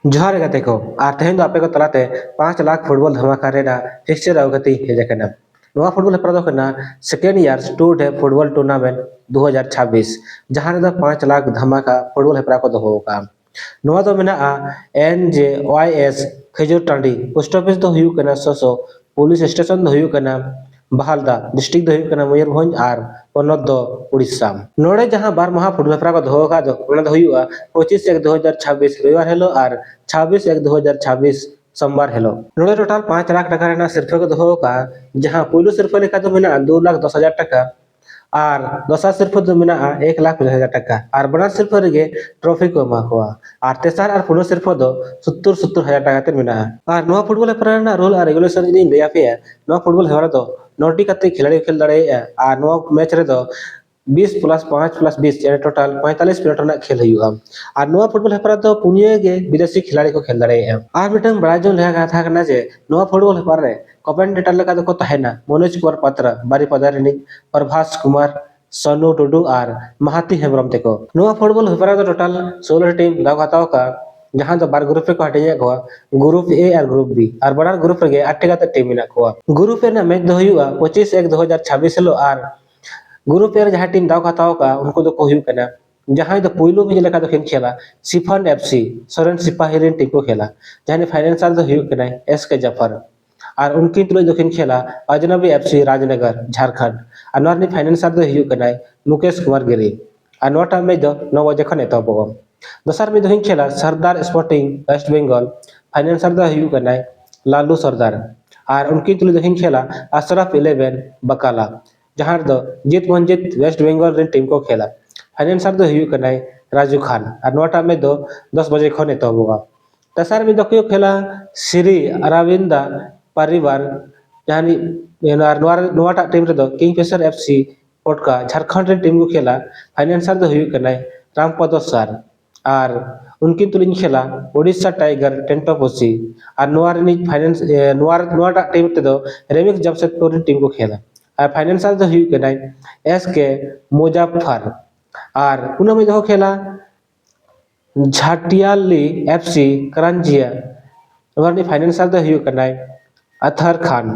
जोहार गते को और तेहन दो आपे को तलाते 5 लाख फुटबॉल धमाका रेना फिक्सचर अवगति हेजकना नोआ फुटबॉल हेपरा दो कना सेकेंड ईयर टूर है फुटबॉल टूर्नामेंट 2026 जहां रे 5 लाख धमाका फुटबॉल हेपरा को दो का नोआ दो मेना NJYS खजूर टांडी पोस्ट ऑफिस दो हुयु कना सोसो पुलिस स्टेशन दो हुयु कना बहालदा डिस्ट्रिक्ट दो हुयु कना मयूरभंज और पनत दो उड़ीसा नोड़े जहां बार महा फुटबॉल हेपरा को दो का दो ओना दो हुयुआ 25/1/2026 रविवार हेलो और 26/1/2026 सोमवार हेलो नोड़े टोटल 5 लाख टका रेना सिरफे को दो का जहां पुलु सिरफे लेखा दो मेना 2,10,000 टका और दोसर सिरफे दो मेना 1,50,000 टका और बना सिरफे रेगे ट्रॉफी को एमा कोआ और तेसार और पुनो सिरफे दो 70,000 टका ते मेना और नोआ फुटबॉल हेपरा रेना रूल और रेगुलेशन दिन लेया पे नोआ फुटबॉल हेपरा दो नोटी कते खिलाड़ी खेल दड़े और नोआ मैच रे दो 20+5+20 यानी टोटल 45 मिनट रना खेल हुआ और नोआ फुटबॉल हेपरा तो पुनिया गे विदेशी खिलाड़ी को खेल दड़े और मिटन बड़ा जो लेहा कथा कना जे नोआ फुटबॉल हेपरा रे कमेंटेटर लेका दो को तहेना मनोज कुमार पात्र बारी पदारिनी प्रभास कुमार सोनू टुडू और महाती हेमब्रम तेको नोआ फुटबॉल हेपरा तो टोटल 16 टीम दाव हताव का जहां दो बार ग्रुप रे को हटिया को ग्रुप ए और ग्रुप बी और बड़ा ग्रुप रे 8 टा टीम मेना को ग्रुप ए ना मैच दो हुआ 25/1/2026 हेलो और ग्रुप ए जहां टीम दाव हताव का उनको दो को हुयु कना जहां दो पुइलो में लेका दो खेला सिफन FC सोरेन सिपाही रेन टीम को खेला जहां फाइनेंशियल दो हुयु कना SK जफर और उनकी तुलो दो खेला अजनबी FC राजनगर झारखंड और नॉर्नी फाइनेंशियल दो हुयु कना मुकेश कुमार गिरी और नोटा में दो 9 बजे खने तो बगो दोसर में दो खेला सरदार स्पोर्टिंग वेस्ट बंगाल फाइनेंशियल दो हुयु कना लालू सरदार और उनकी तुलो दो खेला अशरफ 11 बकाला जहां दो जीत मंजित वेस्ट बंगाल रेन टीम को खेला फाइनेंशियल दो हुयु कना राजू खान और नोटा में दो 10 बजे खने तो बगो तसार में दो खेला श्री अरविंदा परिवार यानी नोआटा टीम रे दो किंगफिशर FC पटका झारखंड रे टीम को खेला फाइनेंशियल दो हुयु कना रामपद सर और उनकी तुलिन खेला ओडिशा टाइगर टेंटोपोसी और नोआरनी फाइनेंस नोआटा टीम ते दो रेमिक्स जमशेदपुर टीम को खेला और फाइनेंशियल दो हुयु कना SK मुजफ्फर और उन्होंने में दो खेला झाटियाली FC करंजिया नोआरनी फाइनेंशियल दो हुयु कना अथर खान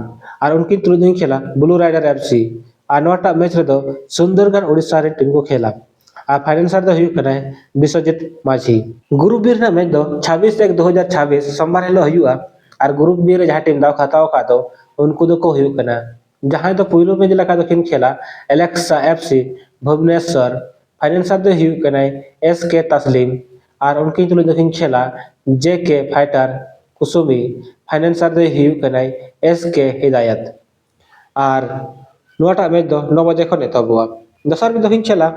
और उनकी तुलना खेला ब्लू राइडर FC और नोटा मैच रे दो सुंदरगढ़ उड़ीसा रे टीम को खेला और फाइनेंशियल दो हुयु कना विश्वजीत माझी ग्रुप बी रे मैच दो 26/1/2026 सोमवार हेलो हुआ और ग्रुप बी रे जहां टीम दाव खताव का दो उनको दो को हुयु कना जहां तो पुइलो में लका दो खेला एलेक्सा FC भुवनेश्वर फाइनेंशियल दो हुयु कना SK तस्लीम और उनकी तुलना दो खेला JK फाइटर कुसुमी फाइनेंशियल दो हुयु कना SK हिदायत और नोटा मैच दो 9 बजे खने तो बुआ दोसर में दो खेला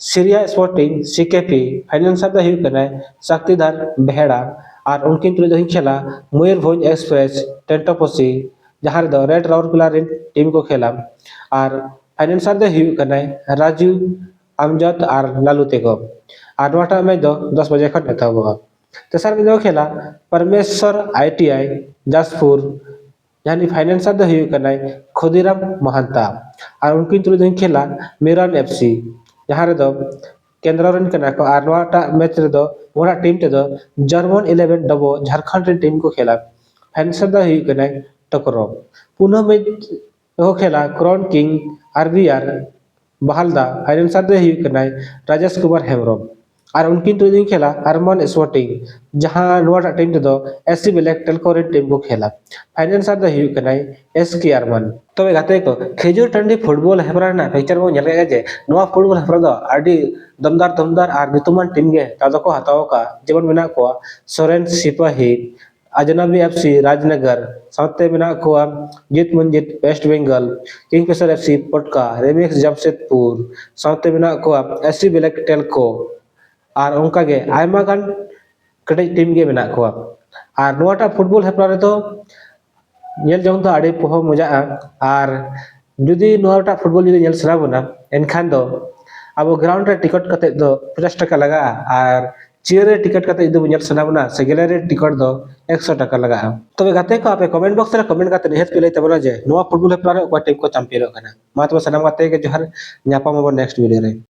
सीरिया स्पोर्टिंग CKP फाइनेंशियल दो हुयु कना शक्तिधर बेहड़ा और उनकी तुलना दो खेला मयूरभंज एक्सप्रेस टेंटोपोसी जहां दो रेड राउरकेला टीम को खेला और फाइनेंशियल दो हुयु कना राजू अमजद और लालू तेको और नोटा मैच दो 10 बजे खने तो बुआ तेसर में दो खेला परमेश्वर ITI जासपुर यानी फाइनेंशियल दो हुयु कना खुदीराम महंता और उनकी तुलना खेला मिरन FC जहां रे दो केंद्र रन कना को और नोटा मैच रे दो मोरा टीम ते दो जर्मन 11 डबो झारखंड रे टीम को खेला फाइनेंशियल दो हुयु कना टकरो पुनः में दो खेला क्रॉन किंग RBR बहालदा फाइनेंशियल दो हुयु कना राजेश कुमार हेमब्रम और उनकी तुलना खेला अरमान स्पोर्टिंग जहां नोटा टीम दो SC ब्लैक टेलको रे टीम को खेला फाइनेंशियल दो हुयु कना SK अरमान तबे गाते को खेजूर टंडी फुटबॉल हेपरा ना पिक्चर को नेल जे नोआ फुटबॉल हेपरा दो आडी दमदार और नितुमान टीम गे तादो को हताव का जेबन मेना को सोरेन सिपाही अजनबी FC राजनगर साथे मेना को जीत मंजित वेस्ट बंगाल किंगफिशर FC पटका रेमिक्स जमशेदपुर साथे मेना को SC ब्लैक टेलको और उनका गे आयमा गान कटे टीम गे मेना को और नोटा फुटबॉल हेपरा रे तो नेल जंग तो आड़ी पोहो मजा और जुदी नोटा फुटबॉल जुदी नेल सना बना एनखान दो अब ग्राउंड रे टिकट कते दो 50 टका लगा और चेयर रे टिकट कते जुदी नेल सना बना से गैलरी टिकट दो 100 टका लगा तबे गाते को आपे कमेंट बॉक्स रे कमेंट काते निहत पे लई तबना जे नोआ फुटबॉल हेपरा रे ओका टीम को चैंपियन कना मा तबे सनाम गाते के जोहार न्यापा मबो नेक्स्ट वीडियो रे।